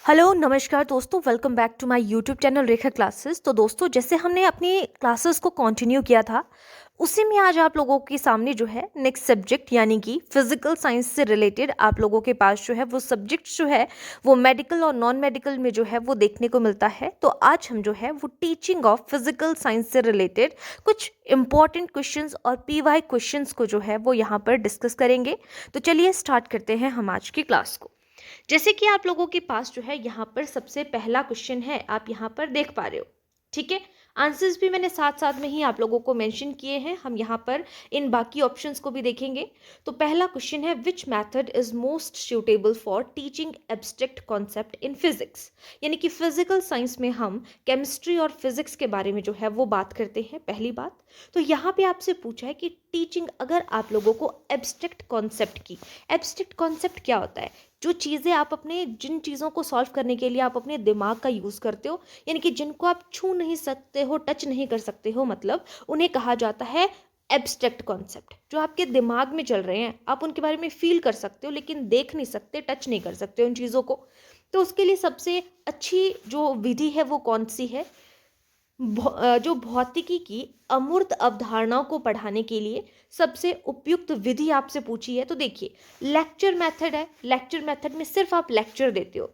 Hello नमस्कार दोस्तों, welcome back to my YouTube channel Rekha classes. तो दोस्तों, जैसे हमने अपनी क्लासेस को कंटिन्यू किया था, उसी में आज आप लोगों के सामने जो है नेक्स्ट सब्जेक्ट यानी कि फिजिकल साइंस से रिलेटेड आप लोगों के पास जो है वो सब्जेक्ट जो है वो मेडिकल और नॉन मेडिकल में जो है वो देखने को मिलता है। तो आज हम जो है वो टीचिंग ऑफ फिजिकल साइंस से रिलेटेड कुछ इंपॉर्टेंट क्वेश्चंस और पीवाई क्वेश्चंस को जो है वो यहाँ पर डिस्कस करेंगे। तो चलिए स्टार्ट करते हैं हम आज की क्लास को। जैसे कि आप लोगों के पास जो है यहाँ पर सबसे पहला क्वेश्चन है, आप यहाँ पर देख पा रहे हो। ठीक है, आंसर्स भी मैंने साथ साथ में ही आप लोगों को मेंशन किए हैं। हम यहाँ पर इन बाकी ऑप्शंस को भी देखेंगे। तो पहला क्वेश्चन है, which method is most suitable for teaching abstract concept in physics. यानी कि फिजिकल साइंस में हम केमिस्ट्री और फिजिक्स के बारे में जो है वो बात करते हैं। पहली बात तो यहाँ पे आपसे पूछा है कि टीचिंग, अगर आप लोगों को एब्स्ट्रैक्ट कॉन्सेप्ट की, एब्स्ट्रैक्ट कॉन्सेप्ट क्या होता है? जो चीज़ें आप अपने, जिन चीज़ों को सॉल्व करने के लिए आप अपने दिमाग का यूज़ करते हो, यानी कि जिनको आप छू नहीं सकते हो, टच नहीं कर सकते हो, मतलब उन्हें कहा जाता है एब्स्ट्रैक्ट कॉन्सेप्ट। जो आपके दिमाग में चल रहे हैं, आप उनके बारे में फील कर सकते हो लेकिन देख नहीं सकते, टच नहीं कर सकते उन चीज़ों को। तो उसके लिए सबसे अच्छी जो विधि है वो कौन सी है? जो भौतिकी की अमूर्त अवधारणाओं को पढ़ाने के लिए सबसे उपयुक्त विधि आपसे पूछी है। तो देखिए, लेक्चर मेथड है। लेक्चर मेथड में सिर्फ आप लेक्चर देते हो।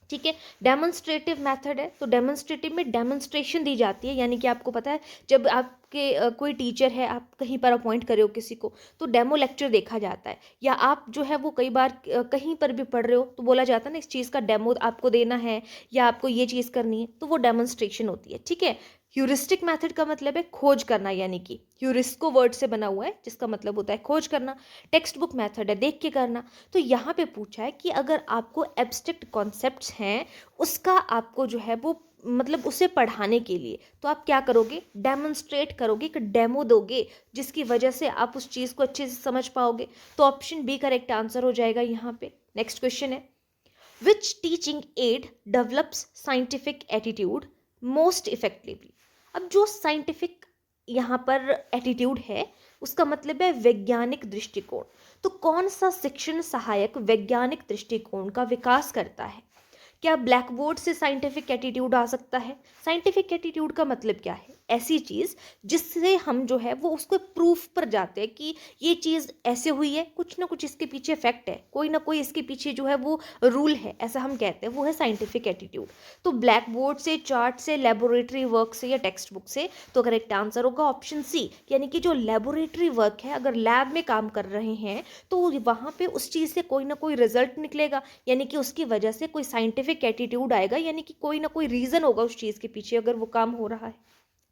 ठीक है, डेमोन्स्ट्रेटिव मेथड है। तो डेमोन्स्ट्रेटिव में डेमोन्स्ट्रेशन दी जाती है, यानी कि आपको पता है जब आपके कोई टीचर है, आप कहीं पर अपॉइंट करे हो किसी को, तो डेमो लेक्चर देखा जाता है। या आप जो है वो कई बार कहीं पर भी पढ़ रहे हो तो बोला जाता है ना, इस चीज़ का डेमो आपको देना है या आपको ये चीज़ करनी है, तो वो डेमोन्स्ट्रेशन होती है। ठीक है, ह्यूरिस्टिक मेथड का मतलब है खोज करना, यानी कि ह्यूरिस्को वर्ड से बना हुआ है जिसका मतलब होता है खोज करना। टेक्स्ट बुक मेथड है देख के करना। तो यहाँ पे पूछा है कि अगर आपको एब्स्ट्रैक्ट कॉन्सेप्ट्स हैं, उसका आपको जो है वो मतलब उसे पढ़ाने के लिए तो आप क्या करोगे? डेमोन्स्ट्रेट करोगे, एक डेमो दोगे जिसकी वजह से आप उस चीज़ को अच्छे से समझ पाओगे। तो ऑप्शन बी करेक्ट आंसर हो जाएगा यहाँ पे। नेक्स्ट क्वेश्चन है, which teaching aid develops scientific attitude most effectively. अब जो साइंटिफिक यहाँ पर एटीट्यूड है, उसका मतलब है वैज्ञानिक दृष्टिकोण। तो कौन सा शिक्षण सहायक वैज्ञानिक दृष्टिकोण का विकास करता है? क्या ब्लैक बोर्ड से साइंटिफिक एटीट्यूड आ सकता है? साइंटिफिक एटीट्यूड का मतलब क्या है? ऐसी चीज़ जिससे हम जो है वो उसको प्रूफ पर जाते हैं कि ये चीज़ ऐसे हुई है, कुछ ना कुछ इसके पीछे फैक्ट है, कोई ना कोई इसके पीछे जो है वो रूल है, ऐसा हम कहते हैं, वो है साइंटिफिक एटीट्यूड। तो ब्लैक बोर्ड से, चार्ट से, लेबोरेटरी वर्क से या टेक्स्ट बुक से? तो करेक्ट आंसर होगा ऑप्शन सी, यानी कि जो लेबोरेटरी वर्क है, अगर लैब में काम कर रहे हैं तो वहाँ पे उस चीज़ से कोई ना कोई रिजल्ट निकलेगा, यानी कि उसकी वजह से कोई साइंटिफिक एटीट्यूड आएगा, यानी कि कोई ना कोई रीज़न होगा उस चीज़ के पीछे अगर वो काम हो रहा है।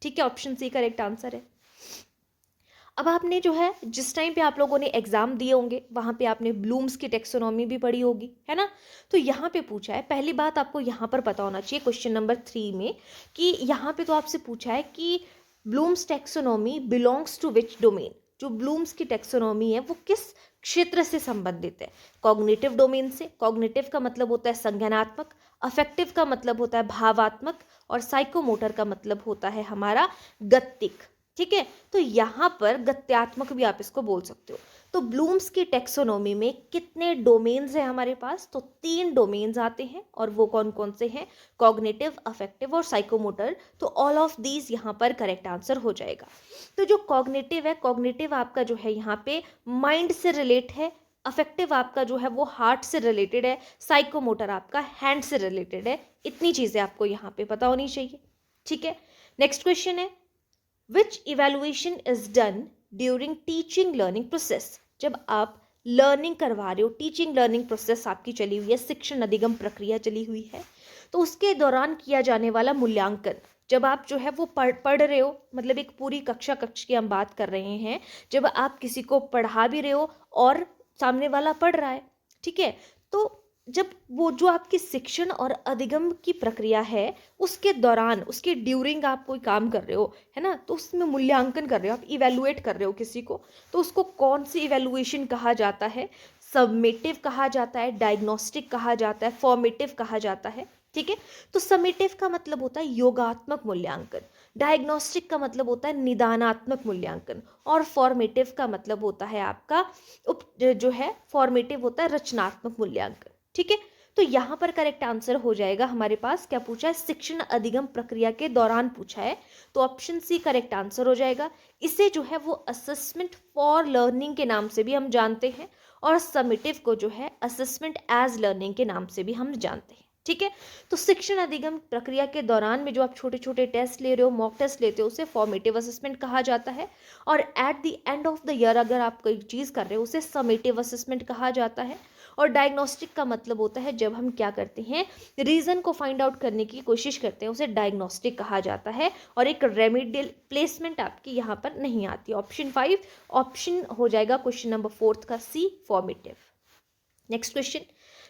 ठीक है, ऑप्शन सी करेक्ट आंसर है। अब आपने जो है, जिस टाइम पे आप लोगों ने एग्जाम दिए होंगे, वहाँ पे आपने ब्लूम्स की टेक्सोनॉमी भी पढ़ी होगी, है ना? तो यहाँ पे पूछा है, पहली बात आपको यहाँ पर पता होना चाहिए क्वेश्चन नंबर 3 में, कि यहाँ पे तो आपसे पूछा है कि Bloom's taxonomy belongs to which domain. जो ब्लूम्स की टेक्सोनॉमी है वो किस क्षेत्र से संबंधित है? कॉग्निटिव डोमेन से। कॉग्निटिव का मतलब होता है संज्ञानात्मक, अफेक्टिव का मतलब होता है भावात्मक, और साइकोमोटर का मतलब होता है हमारा गत्तिक। ठीक है, तो यहाँ पर गत्यात्मक भी आप इसको बोल सकते हो। तो ब्लूम्स की टेक्सोनॉमी में कितने डोमेन्स हैं हमारे पास? तो 3 डोमेन्स आते हैं, और वो कौन कौन से हैं? कॉग्निटिव, अफेक्टिव और साइकोमोटर। तो ऑल ऑफ दीज यहाँ पर करेक्ट आंसर हो जाएगा। तो जो कॉग्निटिव है, कॉग्निटिव आपका जो है यहाँ पे माइंड से रिलेट है, अफेक्टिव आपका जो है वो हार्ट से रिलेटेड है, साइकोमोटर आपका हैंड से रिलेटेड है। इतनी चीज़ें आपको यहाँ पे पता होनी चाहिए। ठीक है, नेक्स्ट क्वेश्चन है, which evaluation is done during teaching learning process. जब आप लर्निंग करवा रहे हो, टीचिंग लर्निंग प्रोसेस आपकी चली हुई है, शिक्षण अधिगम प्रक्रिया चली हुई है, तो उसके दौरान किया जाने वाला मूल्यांकन, जब आप जो है वो पढ़ रहे हो, मतलब एक पूरी कक्ष की हम बात कर रहे हैं, जब आप किसी को पढ़ा भी रहे हो और सामने वाला पढ़ रहा है, ठीक है, तो जब वो जो आपकी शिक्षण और अधिगम की प्रक्रिया है, उसके दौरान, उसके ड्यूरिंग आप कोई काम कर रहे हो, है ना, तो उसमें मूल्यांकन कर रहे हो, आप इवेलुएट कर रहे हो किसी को, तो उसको कौन सी इवेलुएशन कहा जाता है? सबमिटिव कहा जाता है, डायग्नोस्टिक कहा जाता है, फॉर्मेटिव कहा जाता है। ठीक है, तो समेटिव का मतलब होता है योगात्मक मूल्यांकन, डायग्नोस्टिक का मतलब होता है निदानात्मक मूल्यांकन, और फॉर्मेटिव का मतलब होता है आपका जो है फॉर्मेटिव होता है रचनात्मक मूल्यांकन। ठीक है, तो यहाँ पर करेक्ट आंसर हो जाएगा हमारे पास, क्या पूछा है, शिक्षण अधिगम प्रक्रिया के दौरान पूछा है, तो ऑप्शन सी करेक्ट आंसर हो जाएगा। इसे जो है वो असेसमेंट फॉर लर्निंग के नाम से भी हम जानते हैं, और समेटिव को जो है असेसमेंट एज लर्निंग के नाम से भी हम जानते हैं। ठीक है, तो शिक्षण अधिगम प्रक्रिया के दौरान में जो आप छोटे छोटे टेस्ट ले रहे हो, मॉक टेस्ट लेते हो, उसे फॉर्मेटिव असेसमेंट कहा जाता है, और at the end of the year अगर आप कोई चीज़ कर रहे हो उसे समेटिव असेसमेंट कहा जाता है। और डायग्नोस्टिक का मतलब होता है जब हम क्या करते हैं, रीज़न को फाइंड आउट करने की कोशिश करते हैं, उसे डायग्नोस्टिक कहा जाता है, और एक रेमेडियल प्लेसमेंट आपकी यहाँ पर नहीं आती। ऑप्शन 5 ऑप्शन हो जाएगा क्वेश्चन नंबर 4 का C, formative. Next question,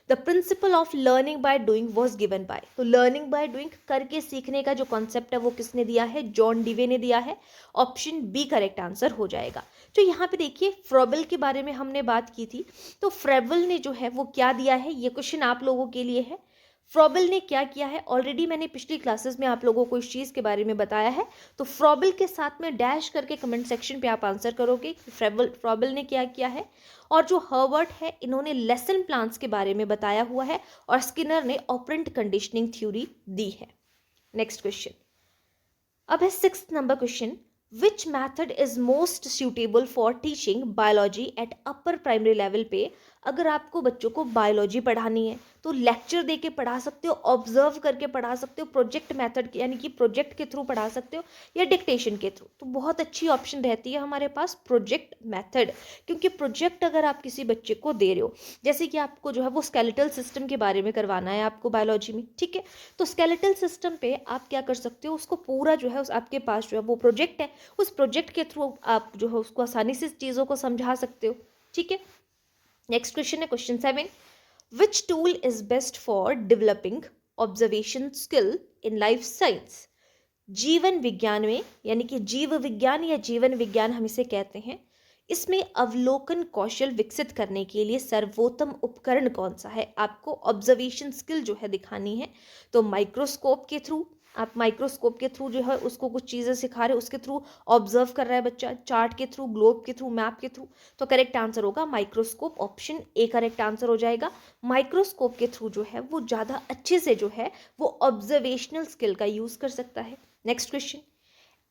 the principle of learning by doing was given by, तो लर्निंग बाय डूइंग करके सीखने का जो कॉन्सेप्ट है वो किसने दिया है, जॉन डीवे ने दिया है। ऑप्शन बी करेक्ट आंसर हो जाएगा। तो यहाँ पे देखिए फ्रेबल के बारे में हमने बात की थी, तो फ्रेबल ने जो है वो क्या दिया है, ये क्वेश्चन आप लोगों के लिए है। फ्रेबल ने क्या किया है, ऑलरेडी मैंने पिछली क्लासेस में आप लोगों को इस चीज़ के बारे में बताया है, तो फ्रेबल के साथ में डैश करके कमेंट सेक्शन पे आप आंसर करोगे कि फ्रेबल ने क्या किया है। और जो हर्बर्ट है, इन्होंने लेसन प्लान्स के बारे में बताया हुआ है, और स्किनर ने ऑपरेंट कंडीशनिंग थ्योरी दी है। नेक्स्ट क्वेश्चन, अब है 6th number question, which method is most suitable for teaching biology at upper primary level पे। अगर आपको बच्चों को बायोलॉजी पढ़ानी है तो लेक्चर दे के पढ़ा सकते हो, ऑब्जर्व करके पढ़ा सकते हो, प्रोजेक्ट मेथड यानी कि प्रोजेक्ट के थ्रू पढ़ा सकते हो, या डिक्टेशन के थ्रू, तो बहुत अच्छी ऑप्शन रहती है हमारे पास प्रोजेक्ट मेथड। क्योंकि प्रोजेक्ट अगर आप किसी बच्चे को दे रहे हो, जैसे कि आपको जो है वो स्केलेटल सिस्टम के बारे में करवाना है आपको बायोलॉजी में, ठीक है, तो स्केलेटल सिस्टम पे आप क्या कर सकते हो, उसको पूरा जो है उस आपके पास जो है वो प्रोजेक्ट है, उस प्रोजेक्ट के थ्रू आप जो है उसको आसानी से चीज़ों को समझा सकते हो। ठीक है, नेक्स्ट क्वेश्चन है question 7, which tool is best for developing observation skill in life science. जीवन विज्ञान में, यानी कि जीव विज्ञान या जीवन विज्ञान हम इसे कहते हैं, इसमें अवलोकन कौशल विकसित करने के लिए सर्वोत्तम उपकरण कौन सा है। आपको ऑब्जर्वेशन स्किल जो है दिखानी है, तो माइक्रोस्कोप के थ्रू, आप माइक्रोस्कोप के थ्रू जो है उसको कुछ चीज़ें सिखा रहे हो, उसके थ्रू ऑब्जर्व कर रहा है बच्चा, चार्ट के थ्रू, ग्लोब के थ्रू, मैप के थ्रू, तो करेक्ट आंसर होगा microscope, option A correct answer हो जाएगा। माइक्रोस्कोप के थ्रू जो है वो ज़्यादा अच्छे से जो है वो ऑब्जर्वेशनल स्किल का यूज़ कर सकता है। Next question,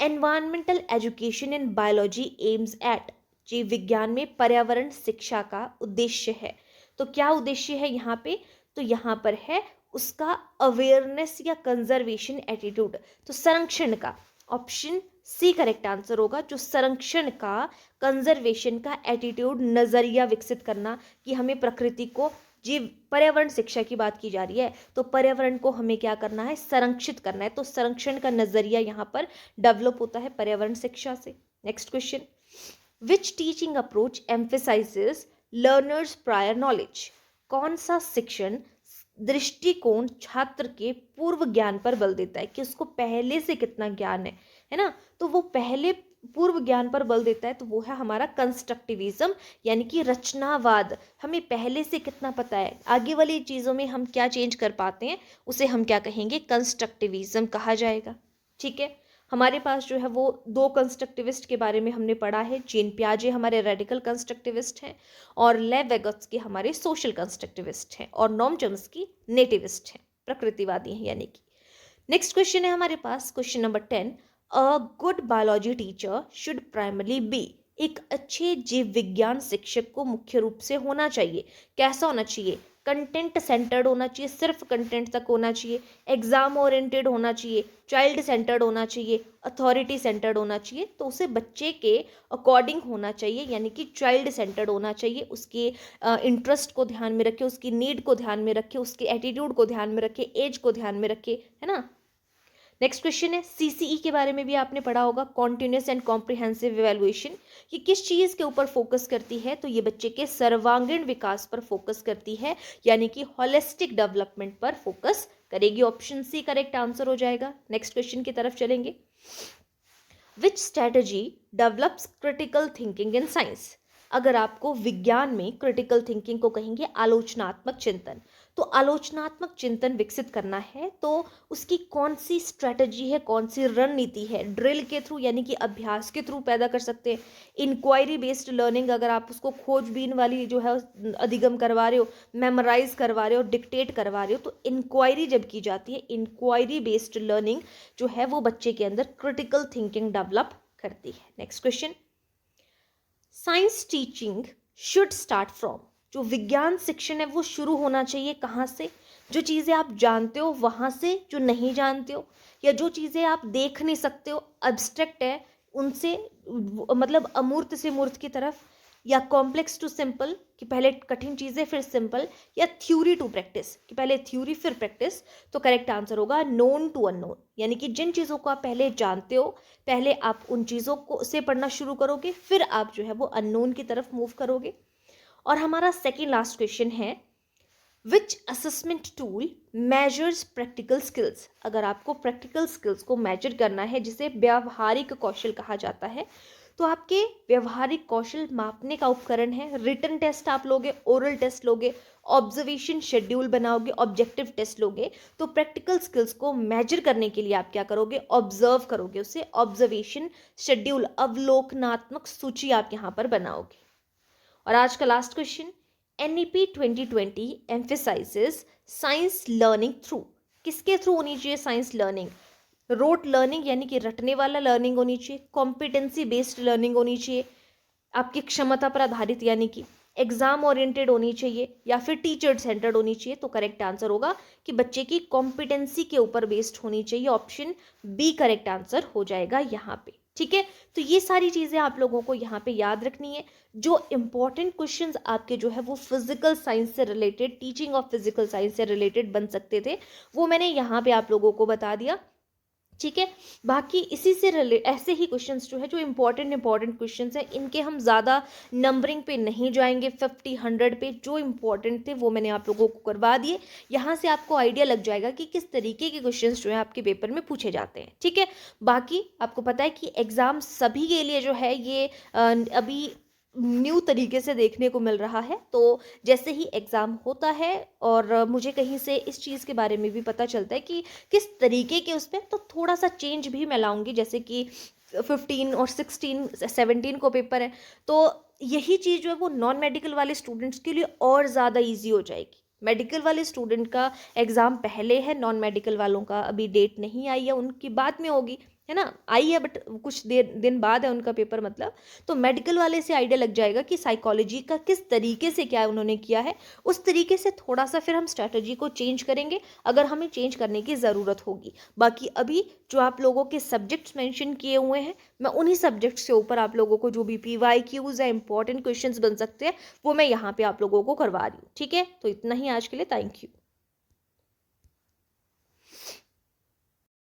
environmental education in biology aims at, जीव विज्ञान में पर्यावरण शिक्षा का उद्देश्य है, तो क्या उद्देश्य है यहाँ पे, तो यहाँ पर है उसका अवेयरनेस या कंजर्वेशन एटीट्यूड, तो संरक्षण का, ऑप्शन सी करेक्ट आंसर होगा, जो संरक्षण का, कंजर्वेशन का एटीट्यूड, नजरिया विकसित करना कि हमें प्रकृति को, जीव पर्यावरण शिक्षा की बात की जा रही है, तो पर्यावरण को हमें क्या करना है, संरक्षित करना है, तो संरक्षण का नजरिया यहाँ पर डेवलप होता है पर्यावरण शिक्षा से। Next question, which teaching approach emphasises learners prior knowledge, कौन सा शिक्षण दृष्टिकोण छात्र के पूर्व ज्ञान पर बल देता है, कि उसको पहले से कितना ज्ञान है ना, तो वो पहले पूर्व ज्ञान पर बल देता है, तो वो है हमारा कंस्ट्रक्टिविज्म, यानी कि रचनावाद, हमें पहले से कितना पता है, आगे वाली चीज़ों में हम क्या चेंज कर पाते हैं, उसे हम क्या कहेंगे, कंस्ट्रक्टिविज्म कहा जाएगा। ठीक है, हमारे पास जो है वो 2 कंस्ट्रक्टिविस्ट के बारे में हमने पढ़ा है, जीन पियाजे हमारे रेडिकल कंस्ट्रक्टिविस्ट हैं, और लेव वेगोत्स्की हमारे सोशल कंस्ट्रक्टिविस्ट हैं, और नॉम चॉम्स्की नेटिविस्ट हैं, प्रकृतिवादी हैं यानी कि। नेक्स्ट क्वेश्चन है हमारे पास question number 10, a good biology teacher should primarily be, एक अच्छे जीव विज्ञान शिक्षक को मुख्य रूप से होना चाहिए, कैसा होना चाहिए, कंटेंट सेंटर्ड होना चाहिए, सिर्फ कंटेंट तक होना चाहिए, एग्जाम ओरिएंटेड होना चाहिए, चाइल्ड सेंटर्ड होना चाहिए, अथॉरिटी सेंटर्ड होना चाहिए, तो उसे बच्चे के अकॉर्डिंग होना चाहिए, यानी कि चाइल्ड सेंटर्ड होना चाहिए, उसके इंटरेस्ट को ध्यान में रखे, उसकी नीड को ध्यान में रखे, उसके एटीट्यूड को ध्यान में रखे, एज को ध्यान में रखे, है ना। नेक्स्ट क्वेश्चन है सीसीई के बारे में भी आपने पढ़ा होगा, कॉन्टिन्यूस एंड कॉम्प्रिहेंसिव इवैल्यूएशन, ये किस चीज़ के ऊपर फोकस करती है, तो ये बच्चे के सर्वांगीण विकास पर फोकस करती है, यानी कि होलिस्टिक डेवलपमेंट पर फोकस करेगी, ऑप्शन सी करेक्ट आंसर हो जाएगा। नेक्स्ट क्वेश्चन की तरफ चलेंगे, which strategy develops critical thinking in science, अगर आपको विज्ञान में क्रिटिकल थिंकिंग को कहेंगे आलोचनात्मक चिंतन, तो आलोचनात्मक चिंतन विकसित करना है तो उसकी कौन सी स्ट्रेटजी है, कौन सी रणनीति है, ड्रिल के थ्रू यानी कि अभ्यास के थ्रू पैदा कर सकते हैं। इंक्वायरी बेस्ड लर्निंग, अगर आप उसको खोजबीन वाली जो है अधिगम करवा रहे हो, मेमोराइज करवा रहे हो, डिक्टेट करवा रहे हो, तो इंक्वायरी जब की जाती है, इंक्वायरी बेस्ड लर्निंग जो है वो बच्चे के अंदर क्रिटिकल थिंकिंग डेवलप करती है। Next question, science teaching should start from, जो विज्ञान शिक्षण है वो शुरू होना चाहिए कहाँ से? जो चीज़ें आप जानते हो वहाँ से, जो नहीं जानते हो, या जो चीज़ें आप देख नहीं सकते हो, अब्स्ट्रैक्ट है, उनसे, मतलब अमूर्त से मूर्त की तरफ, या कॉम्प्लेक्स टू सिंपल कि पहले कठिन चीज़ें फिर सिंपल, या थ्योरी टू प्रैक्टिस कि पहले थ्योरी फिर प्रैक्टिस। तो करेक्ट आंसर होगा नोन टू अननोन, यानी कि जिन चीज़ों को आप पहले जानते हो, पहले आप उन चीज़ों को से पढ़ना शुरू करोगे, फिर आप जो है वो अननोन की तरफ मूव करोगे। और हमारा सेकेंड लास्ट क्वेश्चन है, विच assessment tool measures practical skills? अगर आपको प्रैक्टिकल स्किल्स को मेजर करना है, जिसे व्यावहारिक कौशल कहा जाता है, तो आपके व्यवहारिक कौशल मापने का उपकरण है रिटन टेस्ट आप लोगे, ओरल टेस्ट लोगे, ऑब्जर्वेशन शेड्यूल बनाओगे, ऑब्जेक्टिव टेस्ट लोगे। तो प्रैक्टिकल स्किल्स को मेजर करने के लिए आप क्या करोगे? ऑब्जर्व करोगे उसे, ऑब्जर्वेशन शेड्यूल, अवलोकनात्मक सूची आप यहाँ पर बनाओगे। और आज का last question, NEP 2020 emphasises science learning through, किसके थ्रू होनी चाहिए साइंस लर्निंग? रोट लर्निंग यानी कि रटने वाला लर्निंग होनी चाहिए, कॉम्पिटेंसी बेस्ड लर्निंग होनी चाहिए, आपकी क्षमता पर आधारित यानी कि एग्जाम ओरिएंटेड होनी चाहिए, या फिर टीचर सेंटर्ड होनी चाहिए? तो करेक्ट आंसर होगा कि बच्चे की कॉम्पिटेंसी के ऊपर बेस्ड होनी चाहिए, ऑप्शन बी करेक्ट आंसर हो जाएगा यहाँ पे। ठीक है, तो ये सारी चीज़ें आप लोगों को यहाँ पे याद रखनी है। जो इंपॉर्टेंट क्वेश्चंस आपके जो है वो फिजिकल साइंस से related, teaching of physical science से रिलेटेड बन सकते थे, वो मैंने यहाँ पे आप लोगों को बता दिया। ठीक है, बाकी इसी से ऐसे ही क्वेश्चंस जो है, जो इंपॉर्टेंट क्वेश्चंस हैं, इनके हम ज़्यादा नंबरिंग पे नहीं जाएंगे, 50 100 पे। जो इंपॉर्टेंट थे वो मैंने आप लोगों को करवा दिए। यहाँ से आपको आइडिया लग जाएगा कि किस तरीके के क्वेश्चंस जो है आपके पेपर में पूछे जाते हैं। ठीक है, बाकी आपको पता है कि एग्ज़ाम सभी के लिए जो है ये अभी न्यू तरीके से देखने को मिल रहा है। तो जैसे ही एग्ज़ाम होता है और मुझे कहीं से इस चीज़ के बारे में भी पता चलता है कि किस तरीके के उस पर, तो थोड़ा सा चेंज भी मैं लाऊंगी। जैसे कि 15 और 16 17 को पेपर है, तो यही चीज़ जो है वो नॉन मेडिकल वाले स्टूडेंट्स के लिए और ज़्यादा ईजी हो जाएगी। मेडिकल वाले स्टूडेंट का एग्ज़ाम पहले है, नॉन मेडिकल वालों का अभी डेट नहीं आई है, उनकी बाद में होगी, है ना, आई है बट कुछ देर दिन बाद है उनका पेपर मतलब। तो मेडिकल वाले से आइडिया लग जाएगा कि साइकोलॉजी का किस तरीके से क्या उन्होंने किया है, उस तरीके से थोड़ा सा फिर हम स्ट्रैटेजी को चेंज करेंगे अगर हमें चेंज करने की ज़रूरत होगी। बाकी अभी जो आप लोगों के सब्जेक्ट्स मेंशन किए हुए हैं, मैं उन्हीं सब्जेक्ट्स के ऊपर आप लोगों को जो भी PYQs है, इंपॉर्टेंट क्वेश्चंस बन सकते हैं, वो मैं यहाँ पे आप लोगों को करवा रही हूँ। ठीक है, तो इतना ही आज के लिए, थैंक यू।